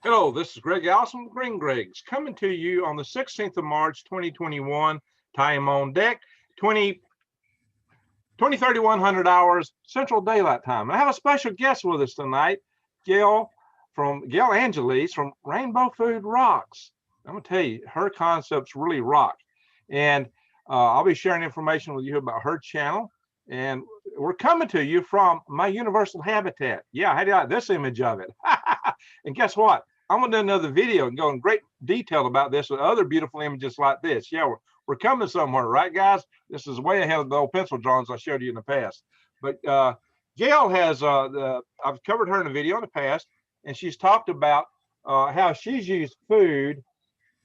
Hello, this is Greg Allison with Green Greg's coming to you on the 16th of March, 2021. Time on deck, 3100 hours Central Daylight Time. And I have a special guest with us tonight, Gail Angeles from Rainbow Food Rocks. I'm going to tell you, her concepts really rock. And I'll be sharing information with you about her channel. And we're coming to you from my universal habitat. Yeah, how do you like this image of it? And guess what? I'm going to do another video and go in great detail about this with other beautiful images like this. Yeah, we're coming somewhere, right, guys? This is way ahead of the old pencil drawings I showed you in the past. But Gail has, I've covered her in a video in the past, and she's talked about how she's used food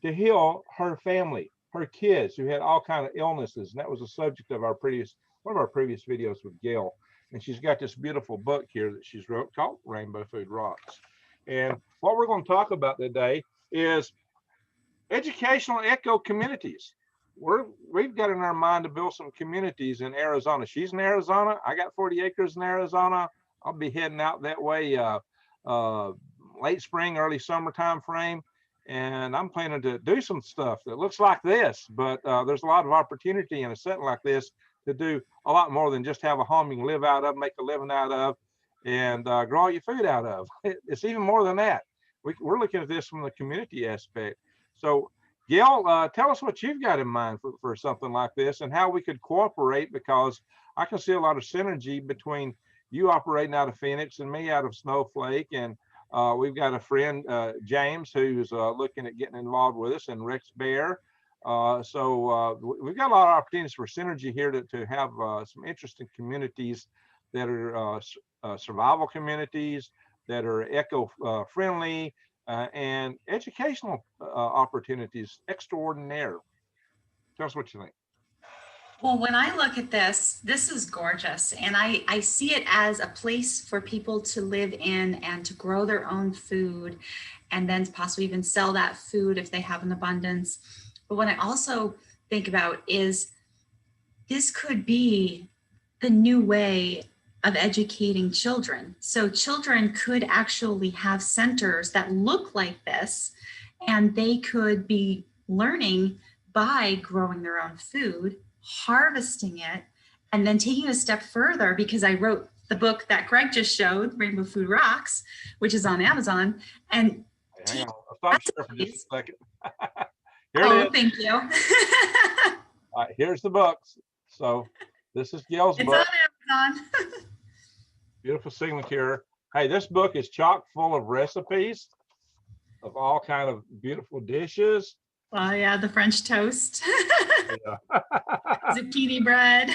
to heal her family, her kids who had all kinds of illnesses. And that was the subject of one of our previous videos with Gail. And she's got this beautiful book here that she's wrote called Rainbow Food Rocks. And what we're going to talk about today is educational eco communities. We've got in our mind to build some communities in Arizona. She's in Arizona. I got 40 acres in Arizona. I'll be heading out that way late spring, early summer time frame. And I'm planning to do some stuff that looks like this, but there's a lot of opportunity in a setting like this to do a lot more than just have a home you can live out of, make a living out of, and grow all your food out of. It's even more than that. We're looking at this from the community aspect. So Gail, tell us what you've got in mind for something like this and how we could cooperate, because I can see a lot of synergy between you operating out of Phoenix and me out of Snowflake. And we've got a friend, James, who's looking at getting involved with us, and Rex Bear. So we've got a lot of opportunities for synergy here to have some interesting communities that are survival communities, that are eco-friendly, and educational opportunities extraordinaire. Tell us what you think. Well, when I look at this is gorgeous. And I see it as a place for people to live in and to grow their own food, and then possibly even sell that food if they have an abundance. But what I also think about is this could be the new way of educating children. So children could actually have centers that look like this, and they could be learning by growing their own food, harvesting it, and then taking it a step further, because I wrote the book that Greg just showed, Rainbow Food Rocks, which is on Amazon. And hang on, I'll stop share for just a second. Thank you. All right, here's the books. So this is Gail's book. It's on Amazon. Beautiful signature. Hey, this book is chock full of recipes of all kind of beautiful dishes. Oh yeah, the French toast. Yeah. Zucchini bread.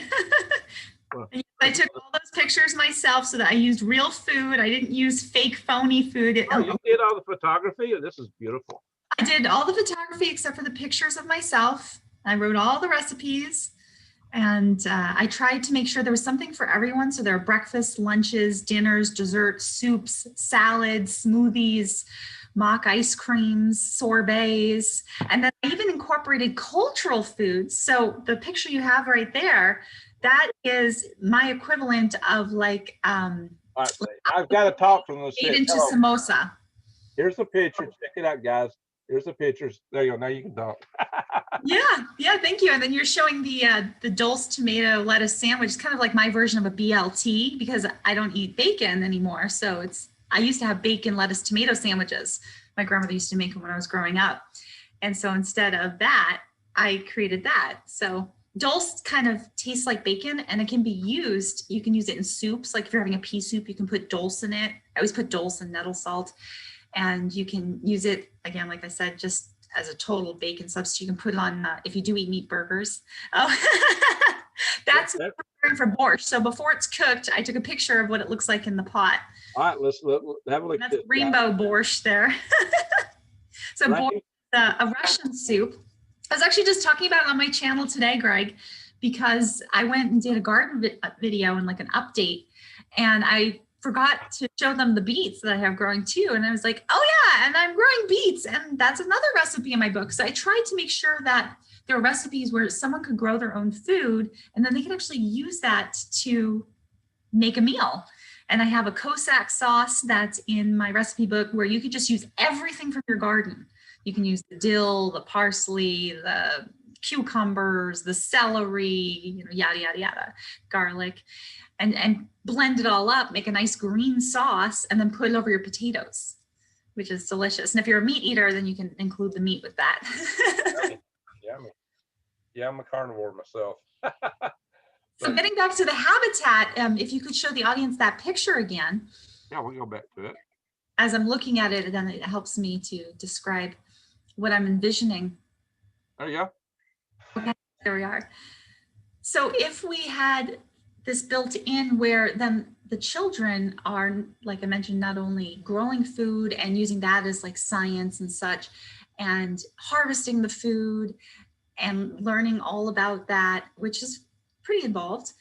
I took all those pictures myself so that I used real food. I didn't use fake, phony food. Oh, you did all the photography? This is beautiful. I did all the photography except for the pictures of myself. I wrote all the recipes, and I tried to make sure there was something for everyone. So there are breakfasts, lunches, dinners, desserts, soups, salads, smoothies, mock ice creams, sorbets, and then I even incorporated cultural foods. So the picture you have right there, that is my equivalent of like right, I've got to talk from the made into samosa. Here's the picture. Check it out, guys. Here's the pictures. There you go. Now you can talk. Yeah, thank you. And then you're showing the Dulce tomato lettuce sandwich. It's kind of like my version of a BLT, because I don't eat bacon anymore. So I used to have bacon, lettuce, tomato sandwiches. My grandmother used to make them when I was growing up. And so instead of that, I created that. So Dulce kind of tastes like bacon, and it can be used. You can use it in soups. Like if you're having a pea soup, you can put Dulce in it. I always put Dulce and nettle salt. And you can use it, again, like I said, just as a total bacon substitute. You can put it on, if you do eat meat burgers. Oh, that's for borscht. So before it's cooked, I took a picture of what it looks like in the pot. All right, let's have a look. That's rainbow borscht there. So borscht is a Russian soup. I was actually just talking about it on my channel today, Greg, because I went and did a garden video and like an update, and I forgot to show them the beets that I have growing too. And I was like, oh yeah, and I'm growing beets. And that's another recipe in my book. So I tried to make sure that there were recipes where someone could grow their own food, and then they could actually use that to make a meal. And I have a Cossack sauce that's in my recipe book where you can just use everything from your garden. You can use the dill, the parsley, the cucumbers, the celery, yada, yada, yada, garlic, and blend it all up, make a nice green sauce, and then put it over your potatoes, which is delicious. And if you're a meat eater, then you can include the meat with that. Yummy. Yummy. Yeah, I'm a carnivore myself. So getting back to the habitat, if you could show the audience that picture again. Yeah, we'll go back to it. As I'm looking at it, then it helps me to describe what I'm envisioning. There you go. Okay, there we are. So if we had this built in where then the children are, like I mentioned, not only growing food and using that as like science and such, and harvesting the food and learning all about that, which is pretty involved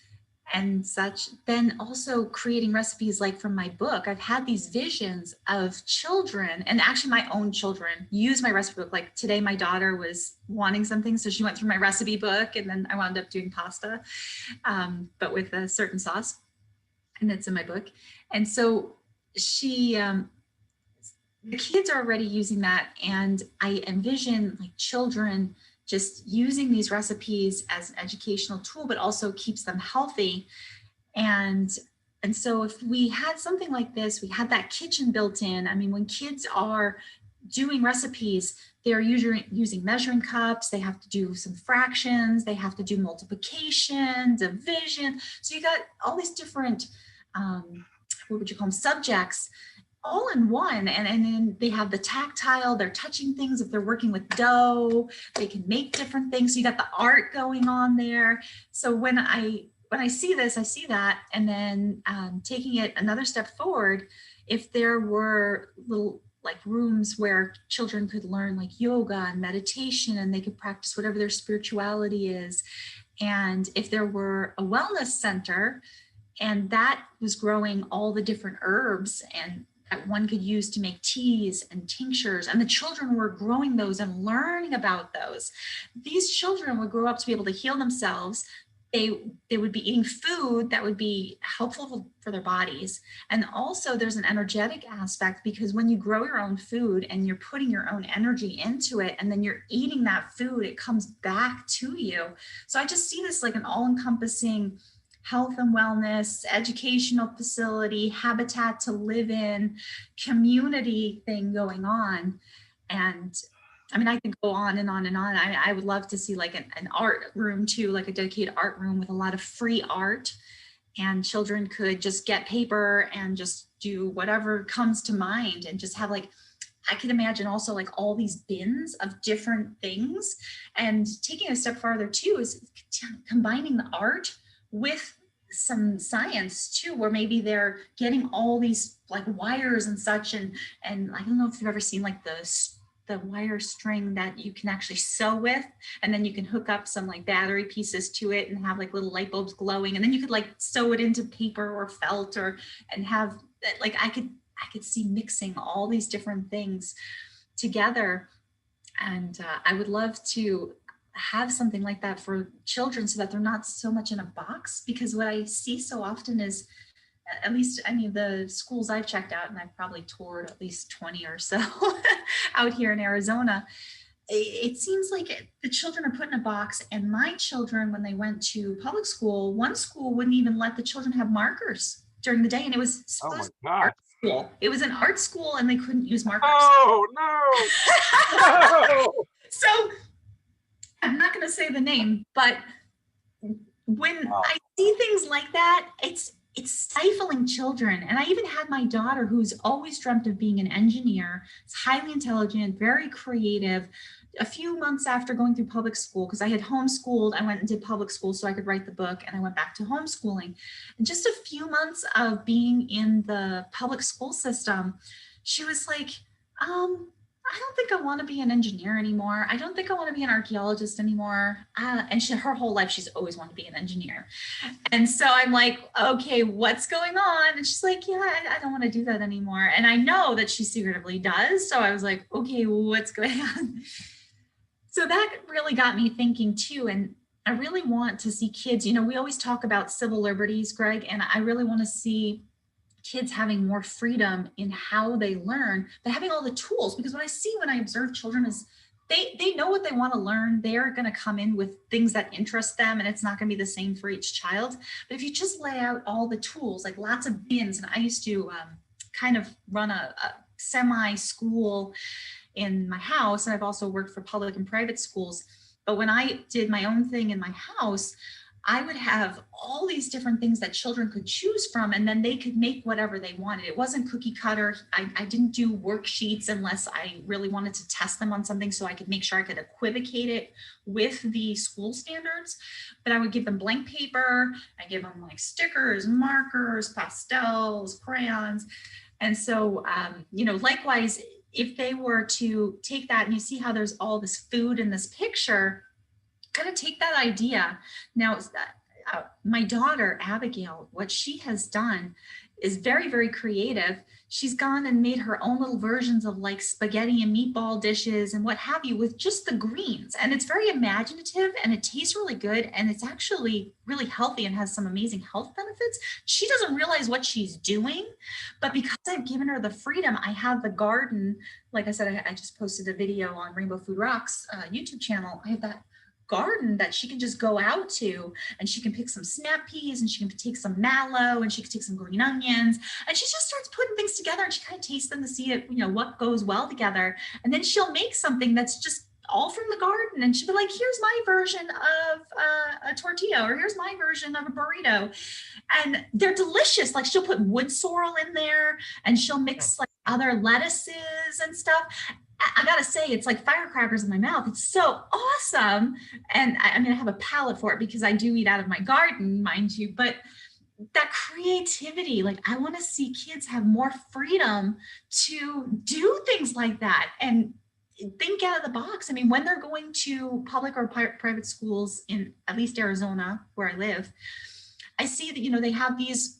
and such, then also creating recipes like from my book. I've had these visions of children, and actually my own children use my recipe book. Like today, my daughter was wanting something, so she went through my recipe book, and then I wound up doing pasta, but with a certain sauce, and it's in my book. And so she, the kids are already using that, and I envision like children just using these recipes as an educational tool, but also keeps them healthy. And so if we had something like this, we had that kitchen built in. I mean, when kids are doing recipes, they're usually using measuring cups, they have to do some fractions, they have to do multiplication, division. So you got all these different, what would you call them, subjects, all in one. And then they have the tactile, they're touching things. If they're working with dough, they can make different things. So you got the art going on there. So when I see this, I see that. And then taking it another step forward, if there were little like rooms where children could learn like yoga and meditation, and they could practice whatever their spirituality is. And if there were a wellness center, and that was growing all the different herbs and that one could use to make teas and tinctures, and the children were growing those and learning about those. These children would grow up to be able to heal themselves. They would be eating food that would be helpful for their bodies. And also there's an energetic aspect, because when you grow your own food and you're putting your own energy into it, and then you're eating that food, it comes back to you. So I just see this like an all-encompassing health and wellness, educational facility, habitat to live in, community thing going on. And I mean, I could go on and on and on. I would love to see like an art room too, like a dedicated art room with a lot of free art, and children could just get paper and just do whatever comes to mind, and just have like, I could imagine also like all these bins of different things. And taking a step farther too is combining the art with some science too, where maybe they're getting all these like wires and such, and I don't know if you've ever seen like the wire string that you can actually sew with, and then you can hook up some like battery pieces to it and have like little light bulbs glowing, and then you could like sew it into paper or felt, or and have like I could see mixing all these different things together. And I would love to have something like that for children, so that they're not so much in a box. Because what I see so often is, at least, I mean, the schools I've checked out, and I've probably toured at least 20 or so out here in Arizona, it seems like the children are put in a box. And my children, when they went to public school, one school wouldn't even let the children have markers during the day. And it was supposed to be art school. It was an art school, and they couldn't use markers. Oh, no. No. So I'm not going to say the name, but when I see things like that, it's stifling children. And I even had my daughter, who's always dreamt of being an engineer, is highly intelligent, very creative. A few months after going through public school, because I had homeschooled, I went and did public school so I could write the book, and I went back to homeschooling. And just a few months of being in the public school system, she was like, I don't think I want to be an engineer anymore. I don't think I want to be an archaeologist anymore. And her whole life, she's always wanted to be an engineer. And so I'm like, okay, what's going on? And she's like, yeah, I don't want to do that anymore. And I know that she secretly does. So I was like, okay, what's going on? So that really got me thinking too. And I really want to see kids, we always talk about civil liberties, Greg, and I really want to see kids having more freedom in how they learn, but having all the tools. Because what I see when I observe children is they know what they want to learn. They're going to come in with things that interest them, and it's not going to be the same for each child. But if you just lay out all the tools, like lots of bins, and I used to kind of run a semi school in my house, and I've also worked for public and private schools. But when I did my own thing in my house, I would have all these different things that children could choose from, and then they could make whatever they wanted. It wasn't cookie cutter. I didn't do worksheets unless I really wanted to test them on something so I could make sure I could equivocate it with the school standards. But I would give them blank paper. I give them like stickers, markers, pastels, crayons. And so, likewise, if they were to take that, and you see how there's all this food in this picture, kind of take that idea. Now, my daughter, Abigail, what she has done is very, very creative. She's gone and made her own little versions of like spaghetti and meatball dishes and what have you with just the greens. And it's very imaginative and it tastes really good. And it's actually really healthy and has some amazing health benefits. She doesn't realize what she's doing, but because I've given her the freedom, I have the garden. Like I said, I just posted a video on Rainbow Food Rocks YouTube channel. I have that garden that she can just go out to, and she can pick some snap peas, and she can take some mallow, and she can take some green onions, and she just starts putting things together, and she kind of tastes them to see it, what goes well together. And then she'll make something that's just all from the garden, and she'll be like, here's my version of a tortilla, or here's my version of a burrito. And they're delicious. Like she'll put wood sorrel in there, and she'll mix like other lettuces and stuff. I gotta say, it's like firecrackers in my mouth. It's so awesome. And I have a palate for it because I do eat out of my garden, mind you, but that creativity, like I want to see kids have more freedom to do things like that and think out of the box. When they're going to public or private schools in at least Arizona, where I live, I see that, they have these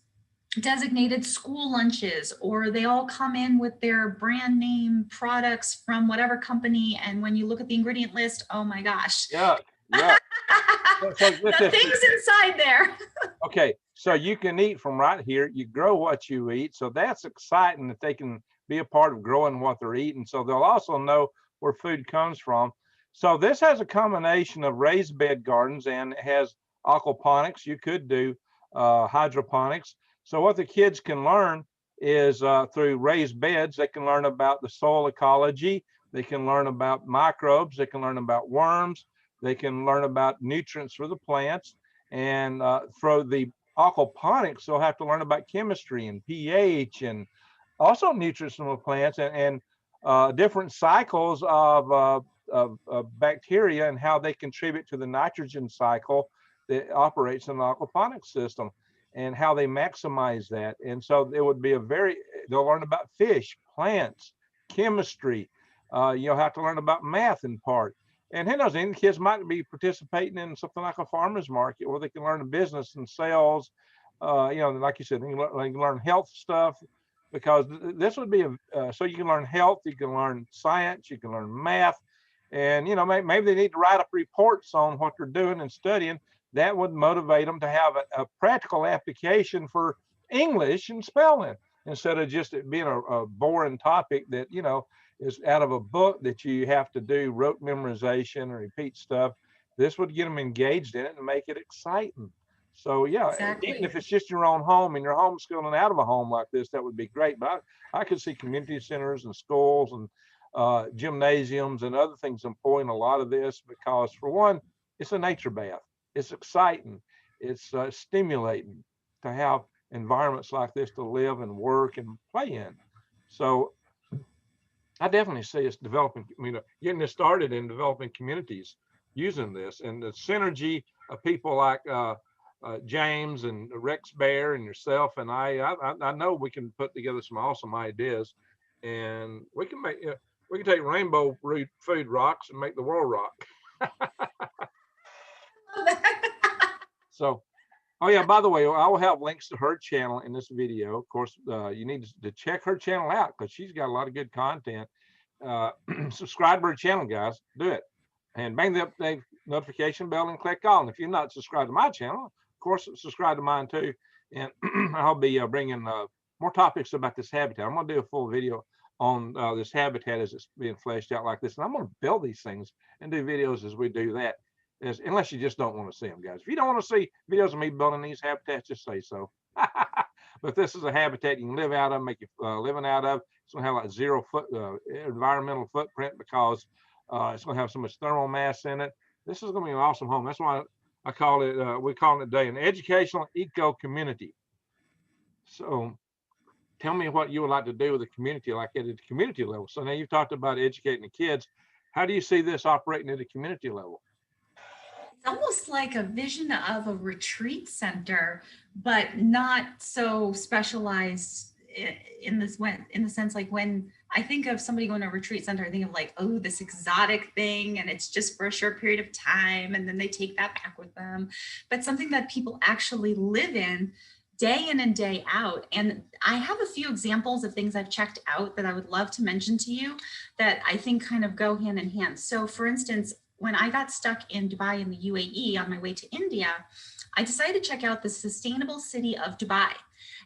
designated school lunches, or they all come in with their brand name products from whatever company. And when you look at the ingredient list, oh my gosh. Yeah. The things inside there. Okay, so you can eat from right here. You grow what you eat. So that's exciting that they can be a part of growing what they're eating. So they'll also know where food comes from. So this has a combination of raised bed gardens, and it has aquaponics. You could do hydroponics. So what the kids can learn is through raised beds, they can learn about the soil ecology. They can learn about microbes. They can learn about worms. They can learn about nutrients for the plants. And for the aquaponics, they'll have to learn about chemistry and pH and also nutrients from the plants and different cycles of bacteria and how they contribute to the nitrogen cycle that operates in the aquaponics system, and how they maximize that. And so it would be they'll learn about fish, plants, chemistry. You'll have to learn about math in part. And who knows, any kids might be participating in something like a farmer's market where they can learn business and sales. Like you said, they can learn health stuff, because this would be so you can learn health, you can learn science, you can learn math. And, maybe they need to write up reports on what they're doing and studying. That would motivate them to have a practical application for English and spelling, instead of just it being a boring topic that, is out of a book that you have to do rote memorization and repeat stuff. This would get them engaged in it and make it exciting. So yeah, Exactly. Even if it's just your own home and you're homeschooling out of a home like this, that would be great. But I could see community centers and schools and gymnasiums and other things employing a lot of this, because for one, it's a nature bath. It's exciting. It's stimulating to have environments like this to live and work and play in. So I definitely see us developing, getting this started in developing communities using this, and the synergy of people like James and Rex Bear and yourself and I know we can put together some awesome ideas, and we can take Rainbow Food Rocks and make the world rock. So, oh yeah, by the way, I will have links to her channel in this video. Of course, you need to check her channel out because she's got a lot of good content. Subscribe to her channel, guys. Do it. And bang the notification bell and click on. If you're not subscribed to my channel, of course, subscribe to mine too. And I'll be bringing more topics about this habitat. I'm going to do a full video on this habitat as it's being fleshed out like this. And I'm going to build these things and do videos as we do that. Unless you just don't want to see them, guys. If you don't want to see videos of me building these habitats, just say so. But this is a habitat you can live out of, make your living out of. It's going to have like zero environmental footprint because it's going to have so much thermal mass in it. This is going to be an awesome home. That's why I call it, we're calling it today an educational eco community. So tell me what you would like to do with the community, like at the community level. So now you've talked about educating the kids. How do you see this operating at a community level? It's almost like a vision of a retreat center, but not so specialized in the sense like when I think of somebody going to a retreat center, I think of like, oh, this exotic thing, and it's just for a short period of time, and then they take that back with them. But something that people actually live in day in and day out. And I have a few examples of things I've checked out that I would love to mention to you that I think kind of go hand in hand. So for instance, when I got stuck in Dubai in the UAE on my way to India, I decided to check out the sustainable city of Dubai.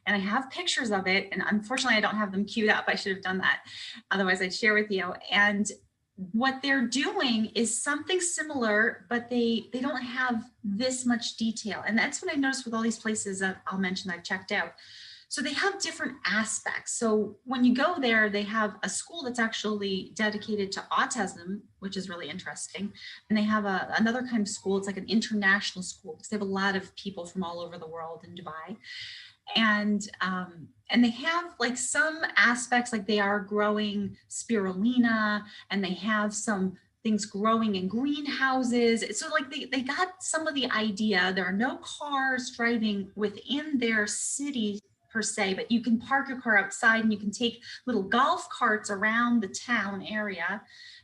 And I have pictures of it. And unfortunately, I don't have them queued up. I should have done that. Otherwise, I'd share with you. And what they're doing is something similar, but they don't have this much detail. And that's what I noticed with all these places that I'll mention I've checked out. So they have different aspects. So when you go there, they have a school that's actually dedicated to autism, which is really interesting. And they have another kind of school. It's like an international school because they have a lot of people from all over the world in Dubai. And they have like some aspects, like they are growing spirulina, and they have some things growing in greenhouses. So like they got some of the idea. There are no cars driving within their city per se, but you can park your car outside and you can take little golf carts around the town area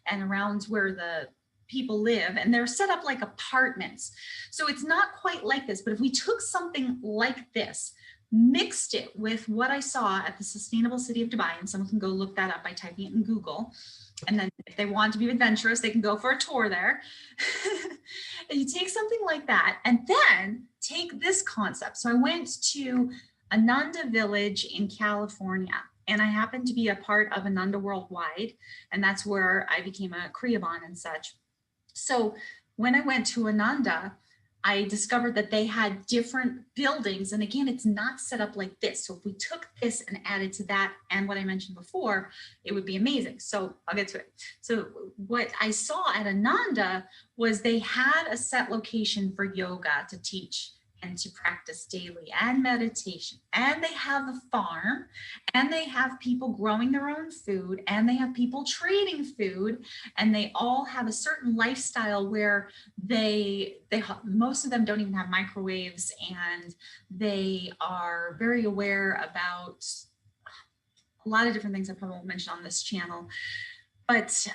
and around where the people live, and they're set up like apartments. So it's not quite like this, but if we took something like this, mixed it with what I saw at the Sustainable City of Dubai, and someone can go look that up by typing it in Google. And then if they want to be adventurous, they can go for a tour there. And you take something like that and then take this concept. So I went to Ananda Village in California, and I happened to be a part of Ananda Worldwide, and that's where I became a Kriyaban and such. So when I went to Ananda, I discovered that they had different buildings. And again, it's not set up like this. So if we took this and added to that and what I mentioned before, it would be amazing. So I'll get to it. So what I saw at Ananda was they had a set location for yoga to teach and to practice daily, and meditation. And they have a farm, and they have people growing their own food, and they have people trading food, and they all have a certain lifestyle where they most of them don't even have microwaves, and they are very aware about a lot of different things I probably won't mention on this channel. But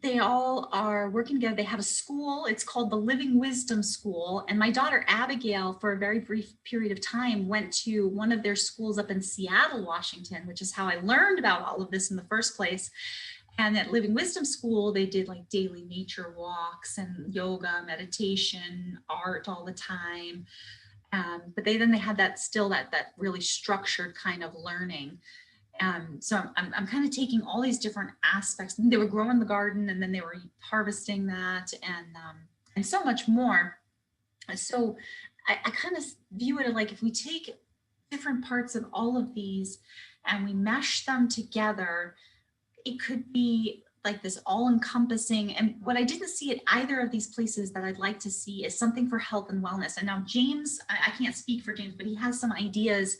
they all are working together. They have a school. It's called the Living Wisdom School. And my daughter, Abigail, for a very brief period of time, went to one of their schools up in Seattle, Washington, which is how I learned about all of this in the first place. And at Living Wisdom School, they did like daily nature walks and yoga, meditation, art all the time. But they had that really structured kind of learning. So I'm kind of taking all these different aspects. They were growing the garden, and then they were harvesting that, and so much more. So I kind of view it like if we take different parts of all of these and we mesh them together, it could be like this all-encompassing. And what I didn't see at either of these places that I'd like to see is something for health and wellness. And now James, I can't speak for James, but he has some ideas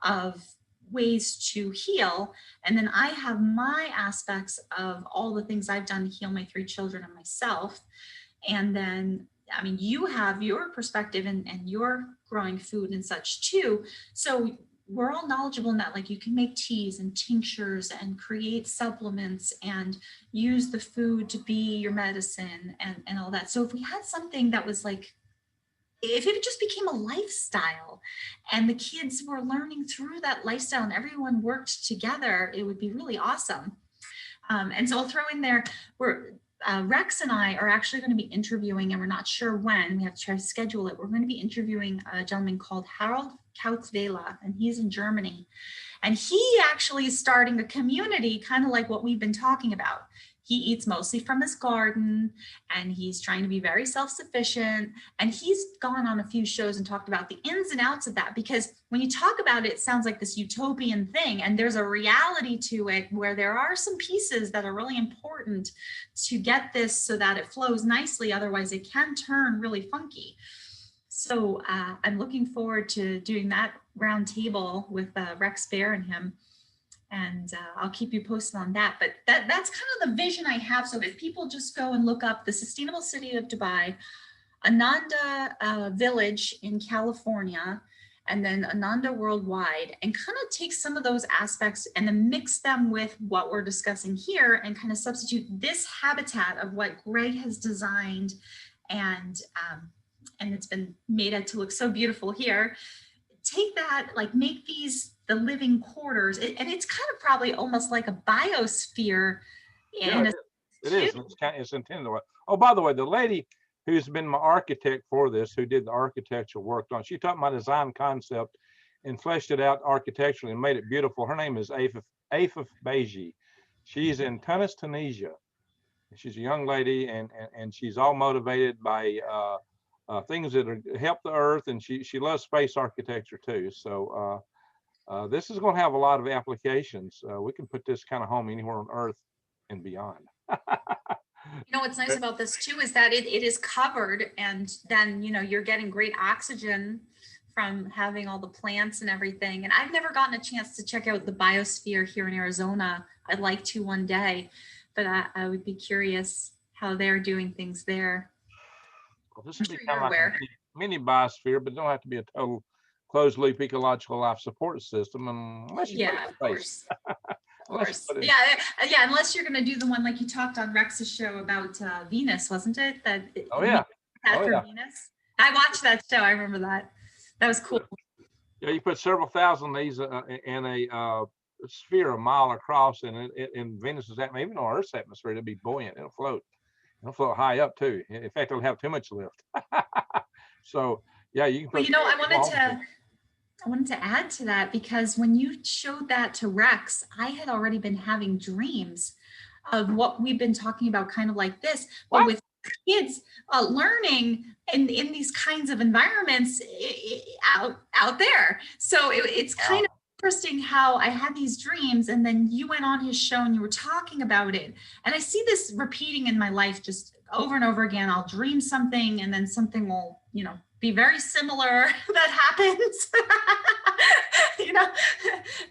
of ways to heal. And then I have my aspects of all the things I've done to heal my 3 children and myself. And then, I mean, you have your perspective and you're growing food and such too. So we're all knowledgeable in that, like you can make teas and tinctures and create supplements and use the food to be your medicine and all that. So if we had something that was like, if it just became a lifestyle and the kids were learning through that lifestyle and everyone worked together, it would be really awesome. And so I'll throw in there, Rex and I are actually going to be interviewing, and we're not sure when, we have to try to schedule it. We're going to be interviewing a gentleman called Harold Kautzweiler, and he's in Germany. And he actually is starting a community, kind of like what we've been talking about. He eats mostly from his garden, and he's trying to be very self-sufficient. And he's gone on a few shows and talked about the ins and outs of that, because when you talk about it, it sounds like this utopian thing. And there's a reality to it where there are some pieces that are really important to get this so that it flows nicely. Otherwise, it can turn really funky. So I'm looking forward to doing that round table with Rex Bear and him. And I'll keep you posted on that. But that's kind of the vision I have. So if people just go and look up the Sustainable City of Dubai, Ananda Village in California, and then Ananda Worldwide, and kind of take some of those aspects and then mix them with what we're discussing here and kind of substitute this habitat of what Greg has designed, and it's been made to look so beautiful here. Take that, like make these the living quarters, and it's kind of probably almost like a biosphere. Yeah, it is. It's intended. Oh, by the way, the lady who's been my architect for this, who did the architecture work on, she took my design concept and fleshed it out architecturally and made it beautiful. Her name is Afif Beji. She's in Tunis, Tunisia. She's a young lady, and she's all motivated by things that help the earth, and she loves space architecture too. So this is going to have a lot of applications. We can put this kind of home anywhere on Earth and beyond. What's nice about this too is that it is covered, and then you're getting great oxygen from having all the plants and everything. And I've never gotten a chance to check out the biosphere here in Arizona. I'd like to one day, but I would be curious how they're doing things there. Well, this would be kind of like a mini biosphere, but it don't have to be a total closed loop ecological life support system unless you put it in space. Of course. Yeah, unless you're going to do the one like you talked on Rex's show about Venus, wasn't it? Venus. I watched that show. I remember that. That was cool. Yeah, you put several thousand of these in a sphere a mile across, and in Venus's atmosphere, even on Earth's atmosphere, it'll be buoyant. It'll float. It'll float high up too. In fact, it'll have too much lift. So yeah, you can put. Well, I wanted to add to that, because when you showed that to Rex, I had already been having dreams of what we've been talking about, kind of like this, but with kids learning in these kinds of environments out there. So it's kind of interesting how I had these dreams, and then you went on his show and you were talking about it. And I see this repeating in my life just over and over again. I'll dream something, and then something will, be very similar that happens.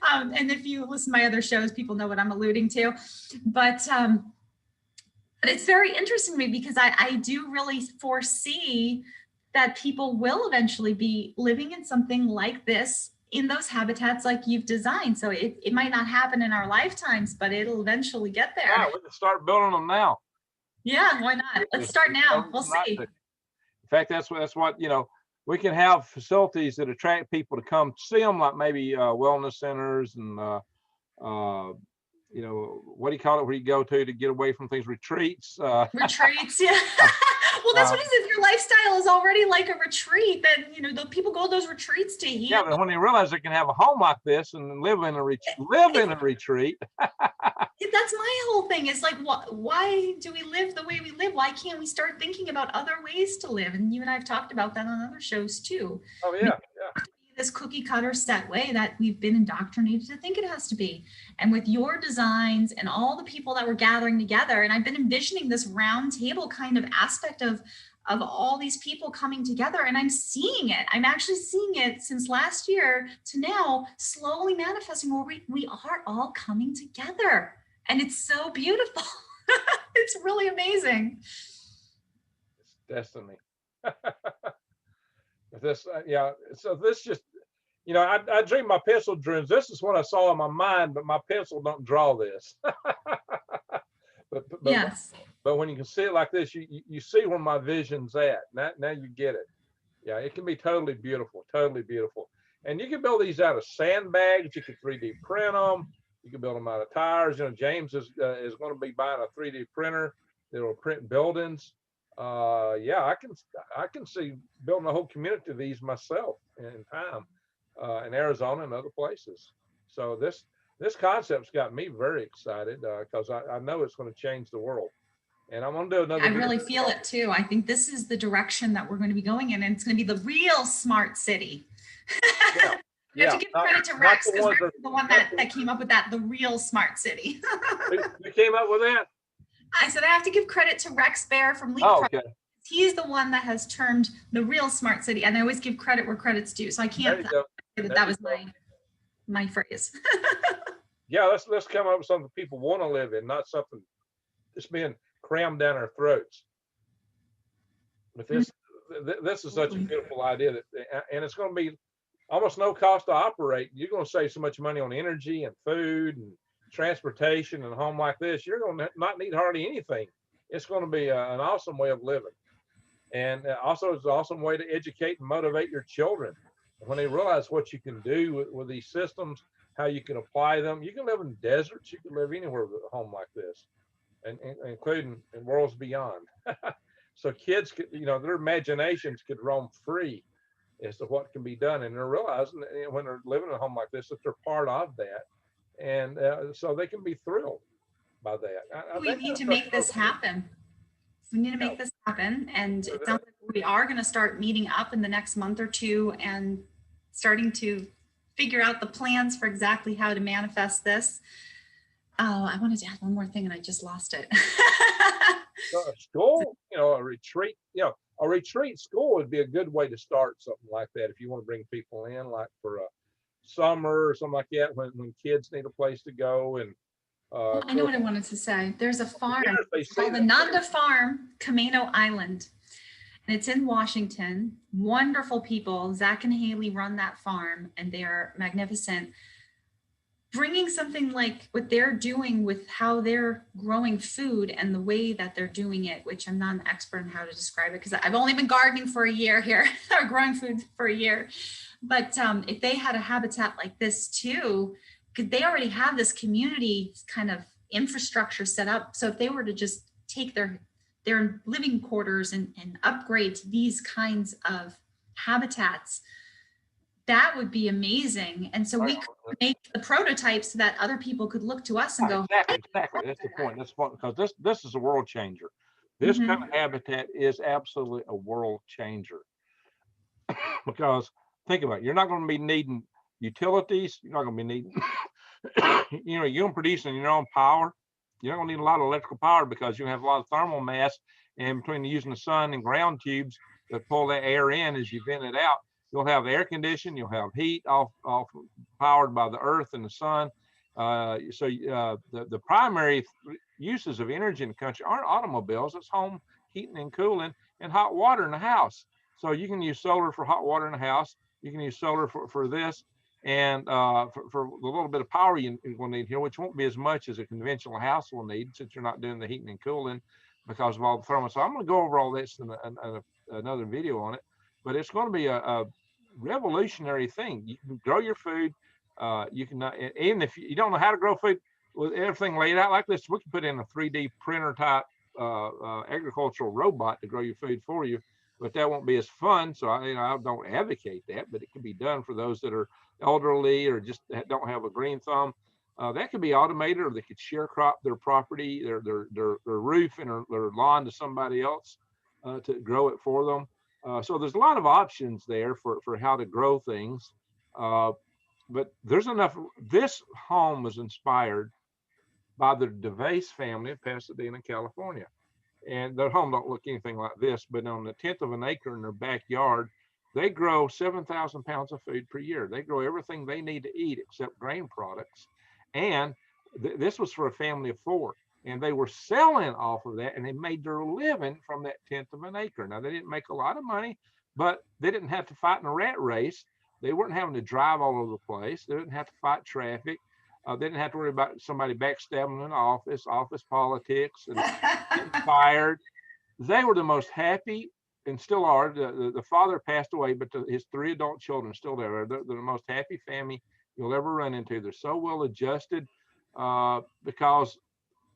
And if you listen to my other shows, people know what I'm alluding to. But it's very interesting to me, because I do really foresee that people will eventually be living in something like this, in those habitats like you've designed. So it might not happen in our lifetimes, but it'll eventually get there. Yeah, we can start building them now. Yeah, why not? Let's start now. We'll see. In fact, that's what we can have facilities that attract people to come see them, like maybe wellness centers and what do you call it, where you go to get away from things? Retreats. Retreats, yeah. Well, that's what it is. If your lifestyle is already like a retreat, then the people go to those retreats to heal. Yeah, but when they realize they can have a home like this and live in a retreat. That's my whole thing. Is like, why do we live the way we live? Why can't we start thinking about other ways to live? And you and I have talked about that on other shows too. Oh yeah, This cookie cutter set way that we've been indoctrinated to think it has to be. And with your designs and all the people that were gathering together, and I've been envisioning this round table kind of aspect of all these people coming together, and I'm seeing it. I'm actually seeing it since last year to now, slowly manifesting, where we are all coming together. And it's so beautiful. It's really amazing. It's destiny. This, so this just, I dream my pencil dreams. This is what I saw in my mind, but my pencil don't draw this. but yes. But when you can see it like this, you see where my vision's at. Now you get it. Yeah, it can be totally beautiful, And you can build these out of sandbags. You can 3D print them. You can build them out of tires. James is going to be buying a 3D printer that will print buildings. I can see building a whole community of these myself in time. in Arizona and other places. So this concept's got me very excited because I know it's going to change the world. And I'm going to do another I video. really feel it too. I think this is the direction that we're going to be going in, and it's going to be the real smart city. Yeah. You have Yeah, to give not, credit to not Rex the because ones Rex is the one that came up with that, the real smart city. who came up with that. I said I have to give credit to Rex Bear from Leap Oh, Project. okay. He's the one that has termed the real smart city, and I always give credit where credit's due. So I There can't you say go. that There that you was go. my phrase. Yeah, let's come up with something people want to live in, not something that's being crammed down our throats. But this is such a beautiful idea that, and it's going to be almost no cost to operate. You're going to save so much money on energy and food and transportation and a home like this. You're going to not need hardly anything. It's going to be an awesome way of living. And also it's an awesome way to educate and motivate your children. When they realize what you can do with these systems, how you can apply them. You can live in deserts. You can live anywhere with a home like this, and including in worlds beyond. So kids could, their imaginations could roam free as to what can be done. And they're realizing that when they're living in a home like this, that they're part of that. And so they can be thrilled by that. I We think need to that's make this happen. We need to make this happen. And it sounds like we are going to start meeting up in the next month or two and starting to figure out the plans for exactly how to manifest this. Oh, I wanted to add one more thing and I just lost it. a school, a retreat, a retreat school would be a good way to start something like that if you want to bring people in, like for a summer or something like that, when kids need a place to go. And I know what I wanted to say. There's a farm called the that. Nanda Farm, Camino Island, and it's in Washington. Wonderful people. Zach and Haley run that farm, and they are magnificent. Bringing something like what they're doing with how they're growing food and the way that they're doing it, which I'm not an expert on how to describe it because I've only been gardening for a year here, or growing food for a year. But if they had a habitat like this too, because they already have this community kind of infrastructure set up. So if they were to just take their living quarters and upgrade to these kinds of habitats, that would be amazing. And so we could make the prototypes so that other people could look to us and go, exactly. That's the point. That's fun because this is a world changer. This kind of habitat is absolutely a world changer. Because think about it, you're not going to be needing utilities. You're not going to be needing, you're producing your own power. You're not going to need a lot of electrical power because you have a lot of thermal mass, and between using the sun and ground tubes that pull that air in as you vent it out, you'll have air conditioning, you'll have heat off powered by the earth and the sun. The primary uses of energy in the country aren't automobiles, it's home heating and cooling and hot water in the house. So you can use solar for hot water in the house. You can use solar for this, and for the little bit of power you're going to need here, which won't be as much as a conventional house will need since you're not doing the heating and cooling because of all the thermal. So I'm going to go over all this in another video on it, but it's going to be a revolutionary thing. You can grow your food. You can, even if you don't know how to grow food, with everything laid out like this, we can put in a 3D printer type agricultural robot to grow your food for you. But that won't be as fun. So I don't advocate that, but it can be done for those that are elderly or just don't have a green thumb. That could be automated, or they could share crop their property, their roof and their lawn to somebody else to grow it for them. So there's a lot of options there for how to grow things. But there's enough. This home was inspired by the DeVace family of Pasadena, California. And their home don't look anything like this, but on the 10th of an acre in their backyard, they grow 7,000 pounds of food per year. They grow everything they need to eat except grain products. And this was for a family of 4. And they were selling off of that, and they made their living from that 10th of an acre. Now, they didn't make a lot of money, but they didn't have to fight in a rat race. They weren't having to drive all over the place. They didn't have to fight traffic. They didn't have to worry about somebody backstabbing in office politics, and getting fired. They were the most happy, and still are. The father passed away, but his 3 adult children still there. They're the most happy family you'll ever run into. They're so well adjusted because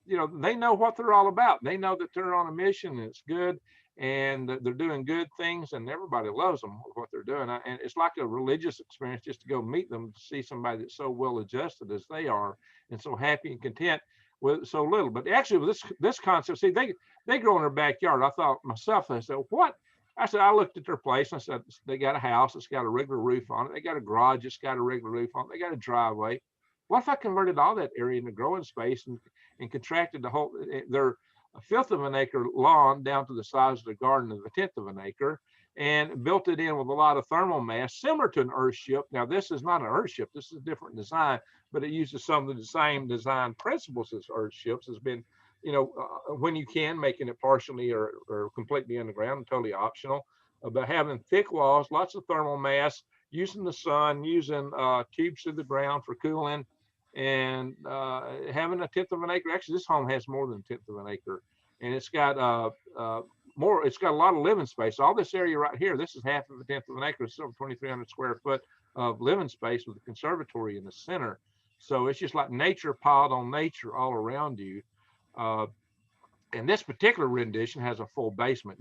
they know what they're all about. They know that they're on a mission and it's good. and they're doing good things, and everybody loves them for what they're doing. And it's like a religious experience just to go meet them, to see somebody that's so well adjusted as they are, and so happy and content with so little. But actually, with this concept, see, they grow in their backyard. I thought myself, I said, what? I said, I looked at their place and I said, they got a house, it's got a regular roof on it. They got a garage, it's got a regular roof on it. They got a driveway. What if I converted all that area into growing space and contracted the whole, their a fifth of an acre lawn down to the size of the garden of a tenth of an acre, and built it in with a lot of thermal mass, similar to an earthship. Now, this is not an earthship, this is a different design, but it uses some of the same design principles as earthships. Has been, when you can, making it partially or completely underground, totally optional, but having thick walls, lots of thermal mass, using the sun, using tubes through the ground for cooling, and having a tenth of an acre. Actually, this home has more than a tenth of an acre, and it's got more. It's got a lot of living space. All this area right here, this is half of a tenth of an acre. It's over 2,300 square foot of living space with a conservatory in the center. So it's just like nature piled on nature all around you. And this particular rendition has a full basement.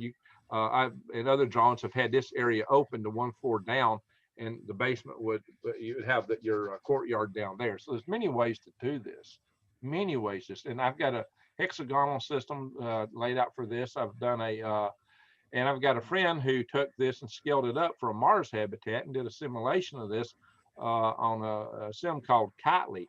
I in other drawings have had this area open to one floor down, and the basement you would have your courtyard down there. So there's many ways to do this, many ways. And I've got a hexagonal system laid out for this. I've done and I've got a friend who took this and scaled it up for a Mars habitat and did a simulation of this on a sim called Kitely,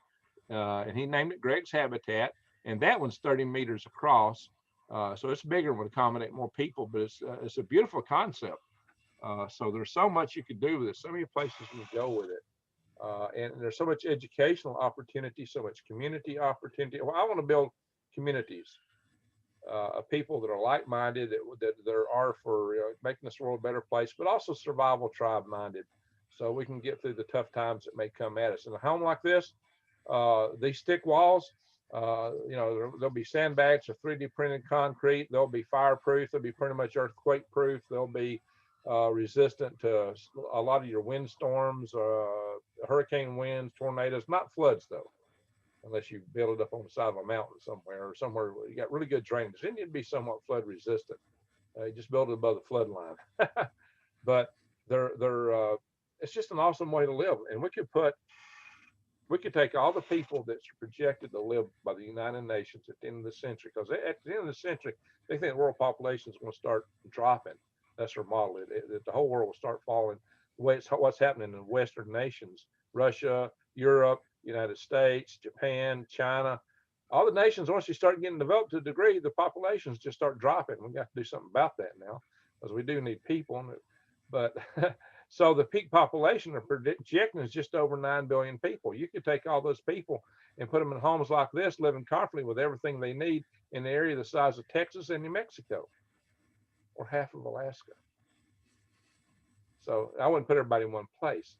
and he named it Greg's Habitat. And that one's 30 meters across, so it's bigger and would accommodate more people. But it's a beautiful concept. So there's so much you could do with it, so many places you can go with it, and there's so much educational opportunity, so much community opportunity. Well, I want to build communities of people that are like-minded, that there are for making this world a better place, but also survival tribe-minded, so we can get through the tough times that may come at us. In a home like this, these thick walls, there'll be sandbags or 3D printed concrete. They'll be fireproof. They'll be pretty much earthquake proof. They'll be resistant to a lot of your windstorms, hurricane winds, tornadoes, not floods though, unless you build it up on the side of a mountain somewhere, or somewhere where you got really good drainage. Then you'd be somewhat flood resistant. You just build it above the flood line. But it's just an awesome way to live. And we could take all the people that's projected to live by the United Nations at the end of the century, because at the end of the century, they think the world population is going to start dropping. That's their model. That the whole world will start falling. The way what's happening in Western nations, Russia, Europe, United States, Japan, China, all the nations, once you start getting developed to a degree, the populations just start dropping. We got to do something about that now, because we do need people. But so the peak population are projecting is just over 9 billion people. You could take all those people and put them in homes like this, living comfortably with everything they need in the area the size of Texas and New Mexico, or half of Alaska. So I wouldn't put everybody in one place.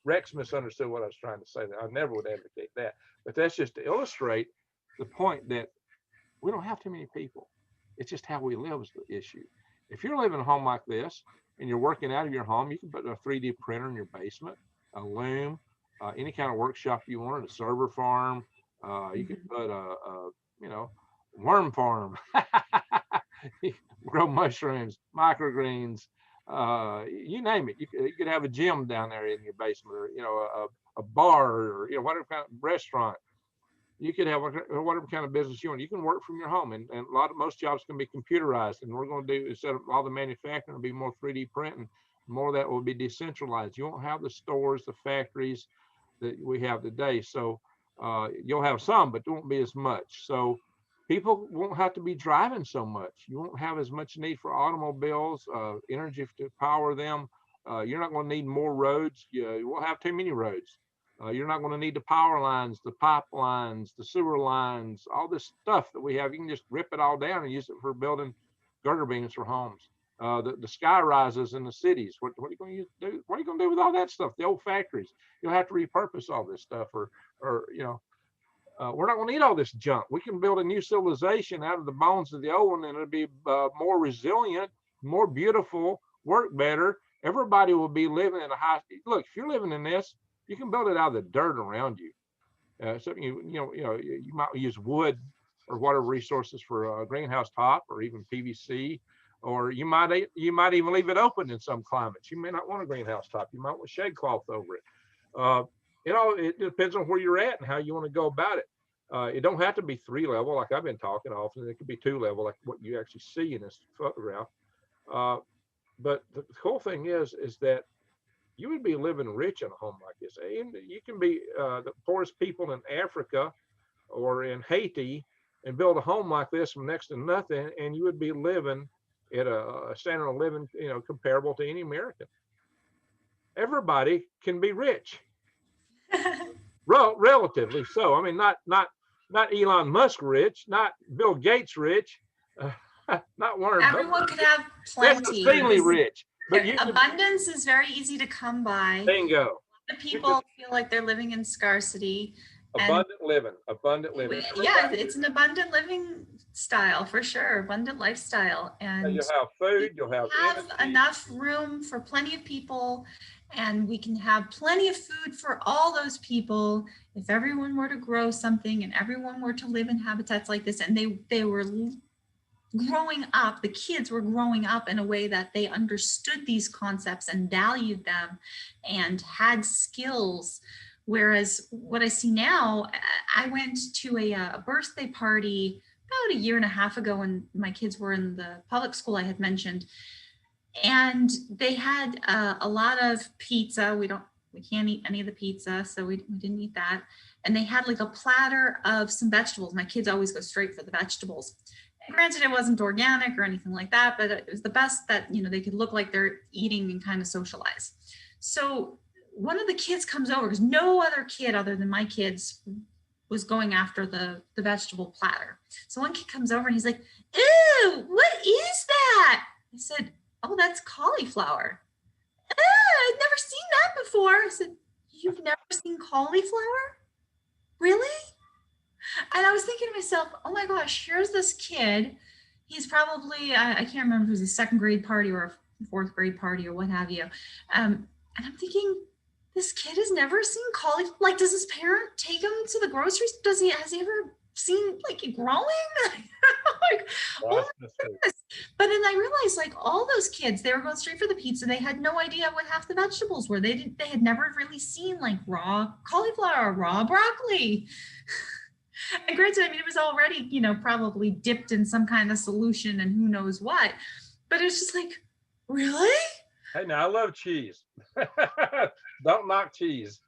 Rex misunderstood what I was trying to say. I never would advocate that. But that's just to illustrate the point that we don't have too many people. It's just how we live is the issue. If you're living in a home like this and you're working out of your home, you can put a 3D printer in your basement, a loom, any kind of workshop you wanted, a server farm. You could put a worm farm. Grow mushrooms, microgreens, you name it. You could have a gym down there in your basement, or a bar, or whatever kind of restaurant. You could have whatever kind of business you want. You can work from your home, and most jobs can be computerized. And we're going to do, instead of all the manufacturing, will be more 3D printing. More of that will be decentralized. You won't have the stores, the factories that we have today. So you'll have some, but there won't be as much. So people won't have to be driving so much. You won't have as much need for automobiles, energy to power them. You're not going to need more roads. You won't have too many roads. You're not going to need the power lines, the pipelines, the sewer lines, all this stuff that we have. You can just rip it all down and use it for building girder beams for homes. The sky rises in the cities. What are you going to do? What are you going to do with all that stuff? The old factories. You'll have to repurpose all this stuff, or we're not going to need all this junk. We can build a new civilization out of the bones of the old one, and it'll be more resilient, more beautiful, work better. Everybody will be living in a high. Look, if you're living in this, you can build it out of the dirt around you. So you might use wood or whatever resources for a greenhouse top or even PVC, or you might even leave it open in some climates. You may not want a greenhouse top. You might want shade cloth over it. Uh, it depends on where you're at and how you want to go about it. It don't have to be 3 level like I've been talking often. It could be 2 level like what you actually see in this photograph. But the cool thing is that you would be living rich in a home like this. And you can be the poorest people in Africa or in Haiti and build a home like this from next to nothing, and you would be living at a standard of living, comparable to any American. Everybody can be rich, relatively so. I mean, not Elon Musk rich, not Bill Gates rich, not Warren. Everyone could have plenty. Extremely rich. But abundance is very easy to come by. Bingo. The people feel like they're living in scarcity. Abundant living. Yeah, it's an abundant living style for sure. Abundant lifestyle, and you'll have food. You'll have enough room for plenty of people, and we can have plenty of food for all those people if everyone were to grow something and everyone were to live in habitats like this, and they were growing up, the kids were growing up in a way that they understood these concepts and valued them and had skills. Whereas what I see now, I went to a birthday party about 1.5 years ago when my kids were in the public school I had mentioned, and they had a lot of pizza. We can't eat any of the pizza, so we didn't eat that. And they had like a platter of some vegetables. My kids always go straight for the vegetables. And granted, it wasn't organic or anything like that, but it was the best that, they could look like they're eating and kind of socialize. So one of the kids comes over, because no other kid other than my kids was going after the vegetable platter. So one kid comes over and he's like, "Ew, what is that?" I said, "Oh, that's cauliflower." "I've never seen that before." I said, "You've never seen cauliflower? Really?" And I was thinking to myself, oh my gosh, here's this kid. He's probably, I can't remember if it was a second grade party or a fourth grade party or what have you. And I'm thinking, this kid has never seen cauliflower. Like, does his parent take him to the groceries? Has he ever seen like it growing? Like, oh my goodness. But then I realized, like, all those kids, they were going straight for the pizza. They had no idea what half the vegetables were. They had never really seen like raw cauliflower, raw broccoli. And granted, I mean, it was already, probably dipped in some kind of solution and who knows what. But it's just like, really? Hey, now I love cheese. Don't knock cheese.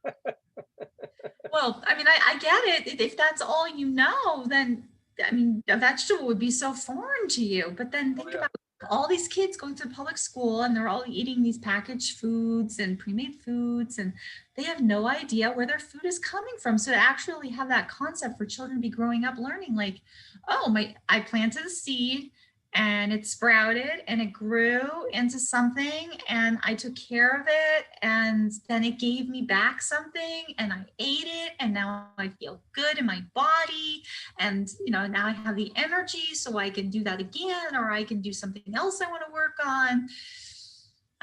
Well, I mean, I get it. If that's all you know, then, I mean, a vegetable would be so foreign to you. But then think about all these kids going to public school and they're all eating these packaged foods and pre-made foods, and they have no idea where their food is coming from. So to actually have that concept for children to be growing up learning, like, oh, I planted a seed and it sprouted and it grew into something and I took care of it, and then it gave me back something and I ate it, and now I feel good in my body, and now I have the energy so I can do that again, or I can do something else I want to work on.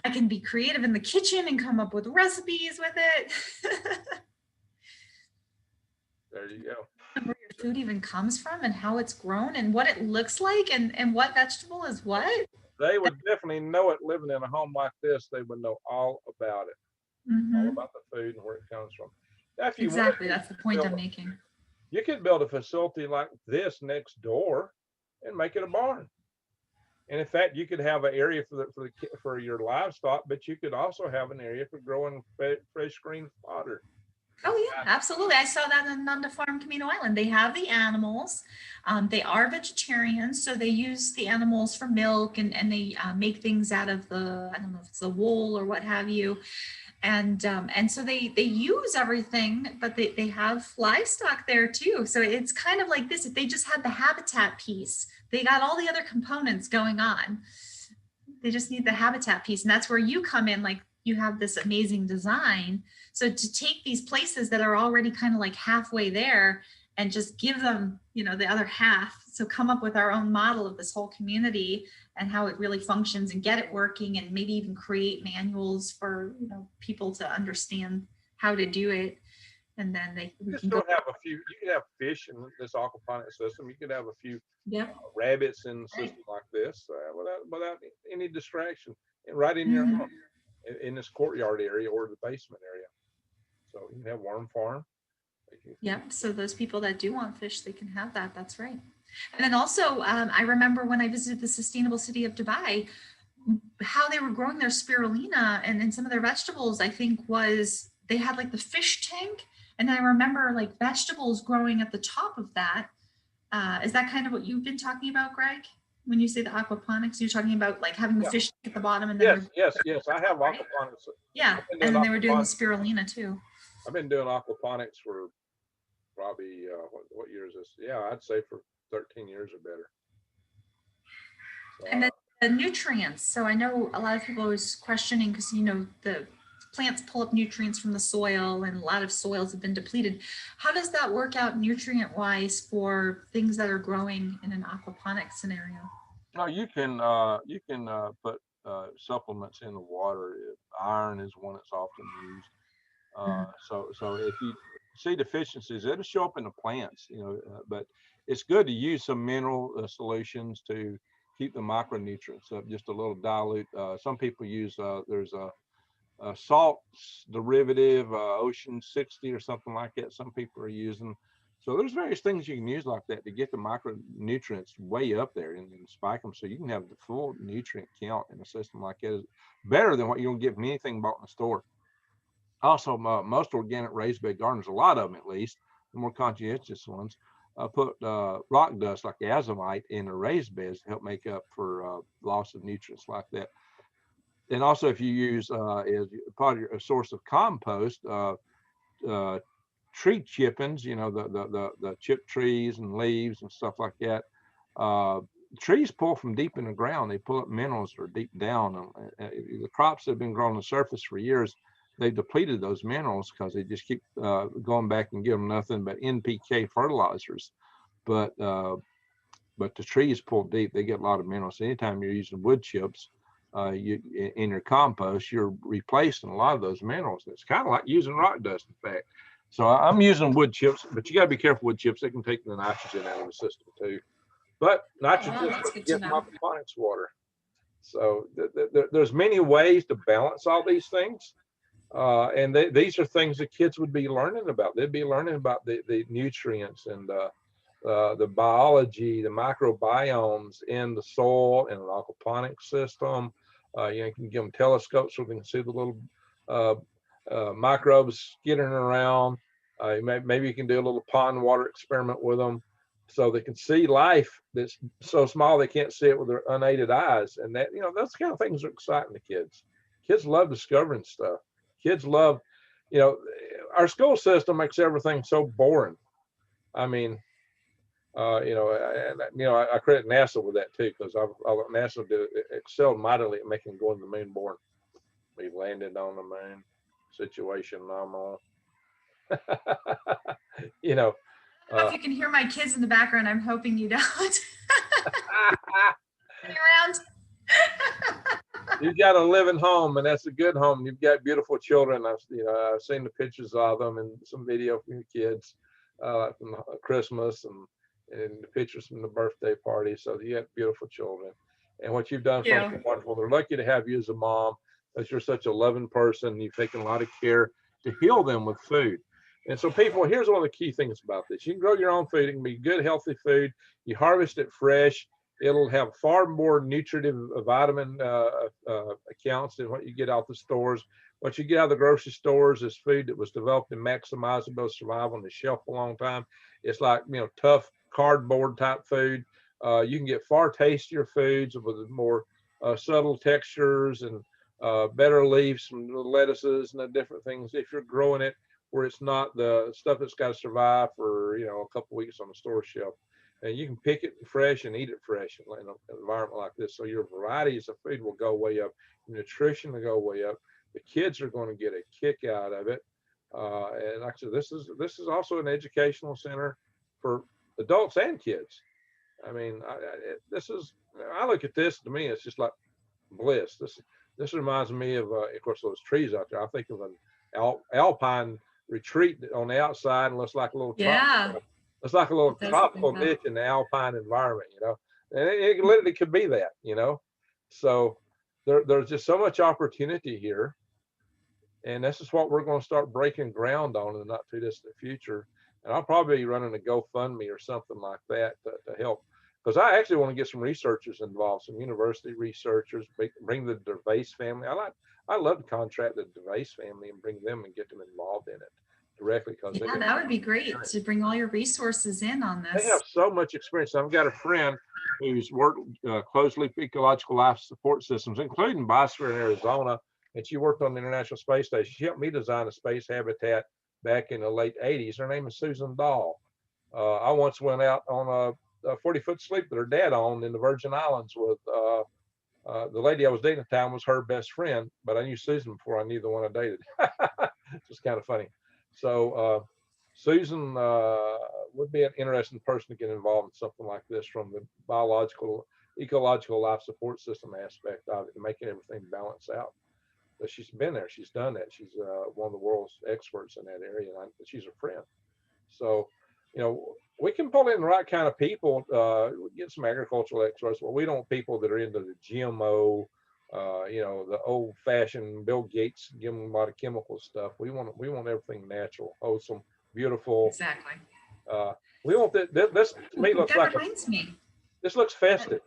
I can be creative in the kitchen and come up with recipes with it. There you go. Where your food even comes from and how it's grown and what it looks like and what vegetable is what. They would definitely know it living in a home like this. They would know all about it, all about the food and where it comes from. Exactly, that's the point I'm making. You could build a facility like this next door and make it a barn. And in fact, you could have an area for your livestock, but you could also have an area for growing fresh green fodder. Oh yeah, absolutely. I saw that on the farm Camino Island. They have the animals. They are vegetarians, so they use the animals for milk, and they make things out of I don't know if it's the wool or what have you. And so they use everything, but they have livestock there too. So it's kind of like this. If they just had the habitat piece, they got all the other components going on. They just need the habitat piece, and that's where you come in. Like, you have this amazing design. So to take these places that are already kind of like halfway there and just give them, the other half. So come up with our own model of this whole community and how it really functions, and get it working, and maybe even create manuals for, people to understand how to do it. and then we You can still go. have a few. You can have fish in this aquaponic system. You could have a few Yep. rabbits in the Right. system like this without any distraction, and right in your Mhm. home, in this courtyard area or the basement area. So you can have worm farm. Yep. So those people that do want fish, they can have that. That's right. And then also, I remember when I visited the sustainable city of Dubai, how they were growing their spirulina and some of their vegetables, I think was they had like the fish tank. And I remember like vegetables growing at the top of that. Is that kind of what you've been talking about, Greg? When you say the aquaponics, you're talking about like having the Yeah. fish at the bottom and then Yes. they're Yes. Yes. I have right? aquaponics. Yeah. I've been And doing then they were doing the aquaponics. spirulina too. I've been doing aquaponics for probably what year is this? Yeah, I'd say for 13 years or better. So, And then the nutrients. So I know a lot of people was questioning because the plants pull up nutrients from the soil and a lot of soils have been depleted. How does that work out nutrient wise for things that are growing in an aquaponic scenario? no, you can put supplements in the water. Iron is one that's often used. Mhm. So if you see deficiencies, it'll show up in the plants, but it's good to use some mineral solutions to keep the micronutrients up, just a little dilute. Some people use, there's a salt derivative, Ocean 60 or something like that. Some people are using. So there's various things you can use like that to get the micronutrients way up there and spike them so you can have the full nutrient count in a system like that. Is better than what you'll get from anything bought in the store. Also, most organic raised bed gardens, a lot of them at least, the more conscientious ones, put rock dust like azomite in the raised beds to help make up for loss of nutrients like that. And also, if you use as part of a source of compost, uh, tree chippings, the chipped trees and leaves and stuff like that. Uh, Trees pull from deep in the ground. They pull up minerals that are deep down. The crops that have been growing on the surface for years, they've depleted those minerals because they just keep going back and give them nothing but NPK fertilizers. But uh, but the trees pull deep. They get a lot of minerals. Anytime you're using wood chips, in your compost, you're replacing a lot of those minerals. It's kind of like using rock dust, in fact. So I'm using wood chips, but you got to be careful with chips. They can take the nitrogen out of the system too. But Oh, wow, nitrogen is that's what you good to get from know. aquaponics water. So there's many ways to balance all these things. And these are things that kids would be learning about. They'd be learning about the nutrients and the biology, the microbiomes in the soil and an aquaponic system. You can give them telescopes so they can see the little uh, microbes skittering around. Maybe you can do a little pond water experiment with them so they can see life that's so small they can't see it with their unaided eyes. And that, those kind of things are exciting to kids. Kids love discovering stuff. Kids love, you know, our school system makes everything so boring. I mean, I credit NASA with that too, because NASA excelled mightily at making going to the moon boring. We landed on the moon, situation normal. you know, I don't know if you can hear my kids in the background. I'm hoping you don't. Around. you've got a living home, and that's a good home. You've got beautiful children. I've seen the pictures of them and some video from your kids from Christmas and the pictures from the birthday party. So you have beautiful children, and what you've done for them is wonderful. They're lucky to have you as a mom, because you're such a loving person. You've taken a lot of care to heal them with food. And so, people, here's one of the key things about this: you can grow your own food. It can be good, healthy food. You harvest it fresh. It'll have far more nutritive vitamin accounts than what you get out the stores. What you get out of the grocery stores is food that was developed and maximized to both survive on the shelf a long time. It's like, tough cardboard type food. You can get far tastier foods with more subtle textures and better leaves from the lettuces and the different things if you're growing it where it's not the stuff that's got to survive for a couple weeks on the store shelf. And you can pick it fresh and eat it fresh in an environment like this. So your varieties of food will go way up, your nutrition will go way up. The kids are going to get a kick out of it. And like I said, this is also an educational center for adults and kids. I mean, I look at this, to me, it's just like bliss. This reminds me of course, those trees out there. I think of an alpine retreat on the outside and looks like a little Yeah, it's like a little it does look tropical like that. ditch in the alpine environment, and it literally could be that, So there's just so much opportunity here, and this is what we're going to start breaking ground on in the not too distant future. And I'll probably be running a GoFundMe or something like that to help, because I actually want to get some researchers involved, some university researchers, bring the Gervais family. I love to contract the Gervais family and bring them and get them involved in it directly, because Yeah, that would be great to bring all your resources in on they this. have so much experience. I've got a friend who's worked closely with ecological life support systems, including Biosphere in Arizona, and she worked on the International Space Station. She helped me design a space habitat back in the late 80s. Her name is Susan Dahl. I once went out on a 40-foot sleep that her dad owned in the Virgin Islands with the lady I was dating at the time was her best friend, but I knew Susan before I knew the one I dated. It's just kind of funny. So Susan would be an interesting person to get involved in something like this from the ecological life support system aspect of it, and making everything balance out. But she's been there, she's done that. She's one of the world's experts in that area, and she's a friend. So, we can pull in the right kind of people, get some agricultural experts, but we don't want people that are into the GMO, the old fashioned Bill Gates, give them a lot of chemical stuff. We want everything natural, wholesome, beautiful. Exactly. We want this to me looks That reminds me. This looks festive.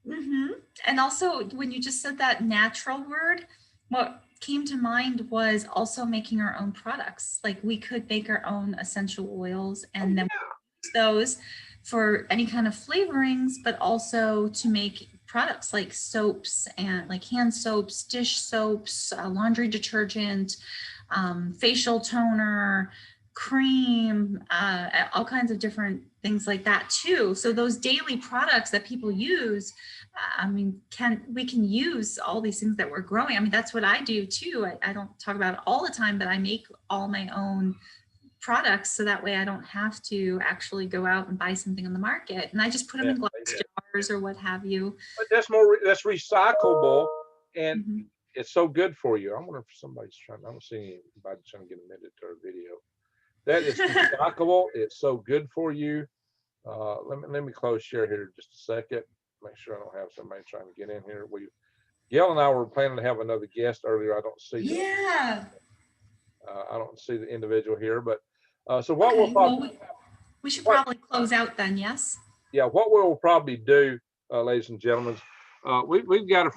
And also, when you just said that natural word, what came to mind was also making our own products. Like we could make our own essential oils and then use those for any kind of flavorings, but also to make products like soaps and like hand soaps, dish soaps, laundry detergent, facial toner, cream, all kinds of different things like that too. So those daily products that people use, we can use all these things that we're growing. I mean, that's what I do too. I don't talk about it all the time, but I make all my own products so that way I don't have to actually go out and buy something on the market, and I just put them in glass jars or what have you. But that's recyclable, and it's so good for you. I wonder if somebody's trying. I don't see anybody trying to get a minute to our video. That is recyclable. It's so good for you. Let me close share here just a second. Make sure I don't have somebody trying to get in here. Gail and I were planning to have another guest earlier. I don't see. Yeah. I don't see the individual here, but so what we'll probably we should probably close out then. Yes. Yeah. What we'll probably do, ladies and gentlemen, we've got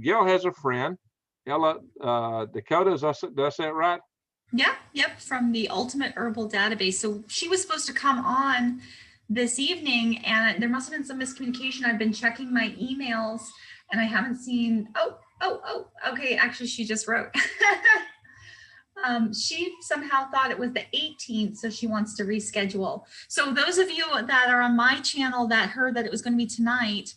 Gail has a friend, Ella Dakota. Did I say it right? Yep. From the Ultimate Herbal Database. So she was supposed to come on this evening, and there must have been some miscommunication. I've been checking my emails and I haven't seen. Oh, okay. Actually, she just wrote. She somehow thought it was the 18th, so she wants to reschedule. So those of you that are on my channel that heard that it was going to be tonight,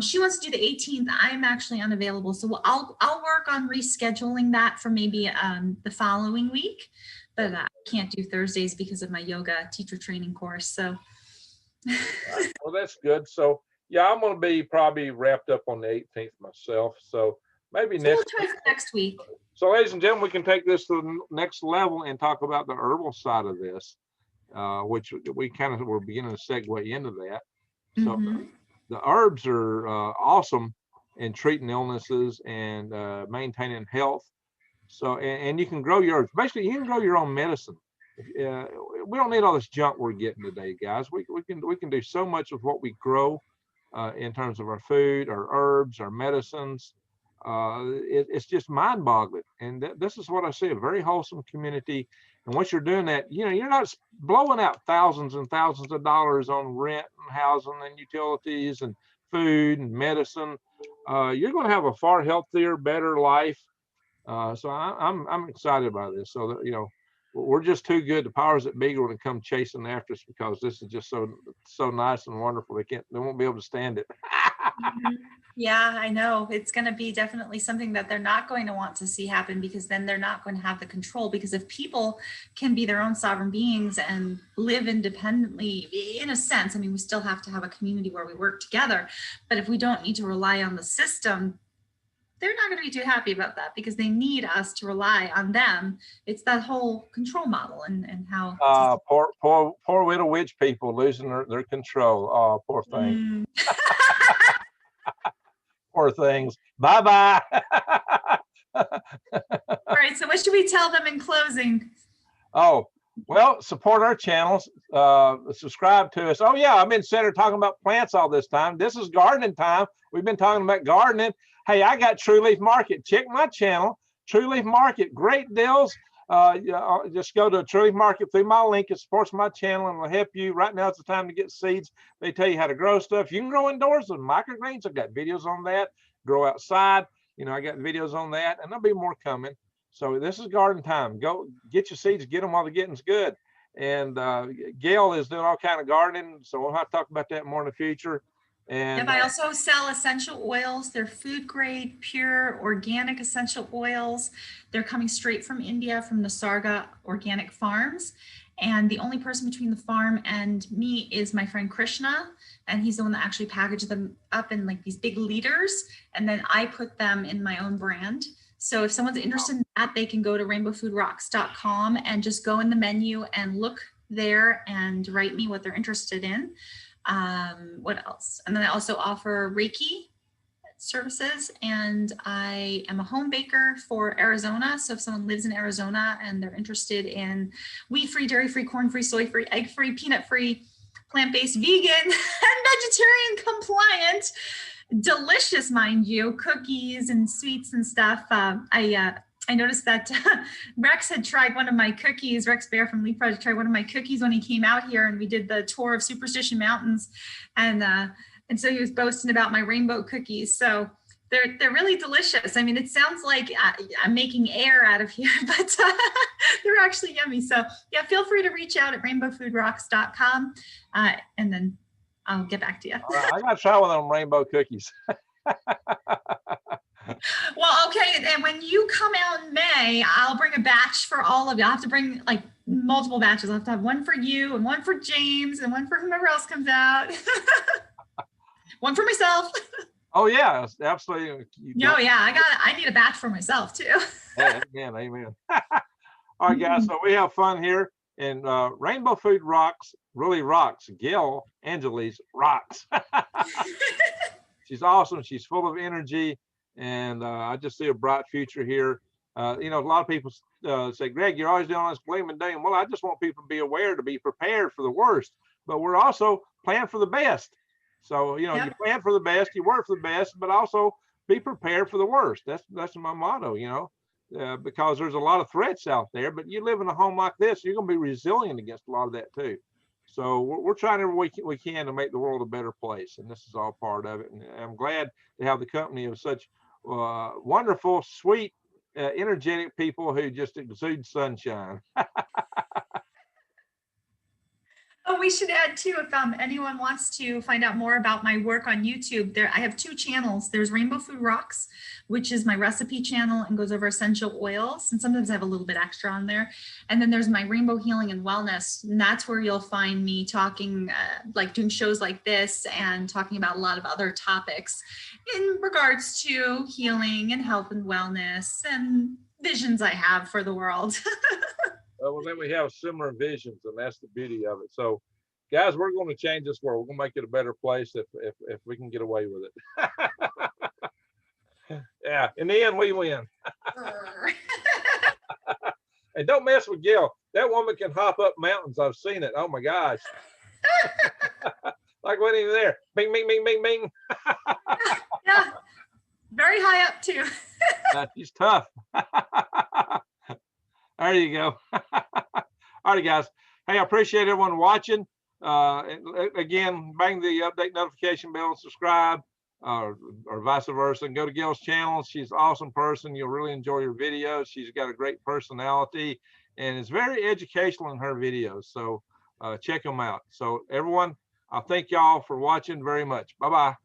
she wants to do the 18th. I'm actually unavailable, so I'll work on rescheduling that for maybe the following week, but I can't do Thursdays because of my yoga teacher training course. So well, that's good. So yeah, I'm going to be probably wrapped up on the 18th myself, so maybe we'll try next week. So ladies and gentlemen, we can take this to the next level and talk about the herbal side of this, which we kind of were beginning to segue into that. So the herbs are awesome in treating illnesses and maintaining health. So, and you can grow your herbs. Basically, you can grow your own medicine. We don't need all this junk we're getting today, guys. We can do so much with what we grow in terms of our food, our herbs, our medicines. It's just mind-boggling, and this is what I see, a very wholesome community. And once you're doing that, you're not blowing out thousands and thousands of dollars on rent and housing and utilities and food and medicine. You're going to have a far healthier, better life. So I'm excited about this. So that, we're just too good. The powers that be are going to come chasing after us because this is just so nice and wonderful. They won't be able to stand it. Yeah, I know. It's going to be definitely something that they're not going to want to see happen, because then they're not going to have the control. Because if people can be their own sovereign beings and live independently, in a sense, we still have to have a community where we work together. But if we don't need to rely on the system, they're not going to be too happy about that because they need us to rely on them. It's that whole control model and how. Poor little witch people losing their control. Oh, poor thing. Poor things. Bye bye. All right. So what should we tell them in closing? Oh, well, support our channels. Subscribe to us. Oh yeah, I've been sitting here talking about plants all this time. This is gardening time. We've been talking about gardening. Hey, I got True Leaf Market. Check my channel, True Leaf Market. Great deals. Just go to True Leaf Market through my link. It supports my channel and will help you. Right now, it's the time to get seeds. They tell you how to grow stuff. You can grow indoors with microgreens. I've got videos on that. Grow outside. You know, I got videos on that, and there'll be more coming. So this is garden time. Go get your seeds, get them while the getting's good. And Gail is doing all kind of gardening, so we'll have to talk about that more in the future. And I also sell essential oils. They're food grade, pure, organic essential oils. They're coming straight from India, from Nisarga Organic Farms. And the only person between the farm and me is my friend Krishna. And he's the one that actually packaged them up in like these big liters. And then I put them in my own brand. So if someone's interested in that, they can go to rainbowfoodrocks.com and just go in the menu and look there and write me what they're interested in. What else? And then I also offer Reiki services, and I am a home baker for Arizona. So if someone lives in Arizona and they're interested in wheat-free, dairy-free, corn-free, soy-free, egg-free, peanut-free, plant-based, vegan, and vegetarian compliant, delicious, mind you, cookies and sweets and stuff. I noticed that Rex had tried one of my cookies. Rex Bear from Leaf Project tried one of my cookies when he came out here, and we did the tour of Superstition Mountains, and so he was boasting about my rainbow cookies. So they're really delicious. I mean, it sounds like I'm making air out of here, but they're actually yummy. So yeah, feel free to reach out at rainbowfoodrocks.com, and then I'll get back to you. I got to try one of them rainbow cookies. Well, okay. And when you come out in May, I'll bring a batch for all of you. I'll have to bring like multiple batches. I'll have to have one for you and one for James and one for whomever else comes out. One for myself. Oh yeah, absolutely. I need a batch for myself too. Amen. All right, guys. So we have fun here, and Rainbow Food Rocks really rocks. Gail Angeles rocks. She's awesome. She's full of energy. And I just see a bright future here. You know, a lot of people say, Greg, you're always doing all this gloom and doom. Well, I just want people to be aware, to be prepared for the worst, but we're also planning for the best. So, you know, You plan for the best, you work for the best, but also be prepared for the worst. That's my motto, you know, because there's a lot of threats out there, but you live in a home like this, you're going to be resilient against a lot of that too. So we're trying every we can to make the world a better place. And this is all part of it. And I'm glad to have the company of such wonderful, sweet, energetic people who just exude sunshine. Oh, we should add too, if anyone wants to find out more about my work on YouTube, I have two channels. There's Rainbow Food Rocks, which is my recipe channel and goes over essential oils. And sometimes I have a little bit extra on there. And then there's my Rainbow Healing and Wellness. And that's where you'll find me talking, like doing shows like this and talking about a lot of other topics in regards to healing and health and wellness and visions I have for the world. Well, then we have similar visions, and that's the beauty of it. So, guys, we're going to change this world. We're going to make it a better place if we can get away with it. Yeah, in the end, we win. And don't mess with Gail. That woman can hop up mountains. I've seen it. Oh my gosh! Like wasn't even there. Bing, bing, bing, bing, bing. Yeah, very high up too. She's tough. There you go. All right, guys. Hey, I appreciate everyone watching. Again, bang the update notification bell and subscribe, or vice versa. And go to Gail's channel. She's an awesome person. You'll really enjoy her videos. She's got a great personality, and it's very educational in her videos. So check them out. So everyone, I thank y'all for watching very much. Bye-bye.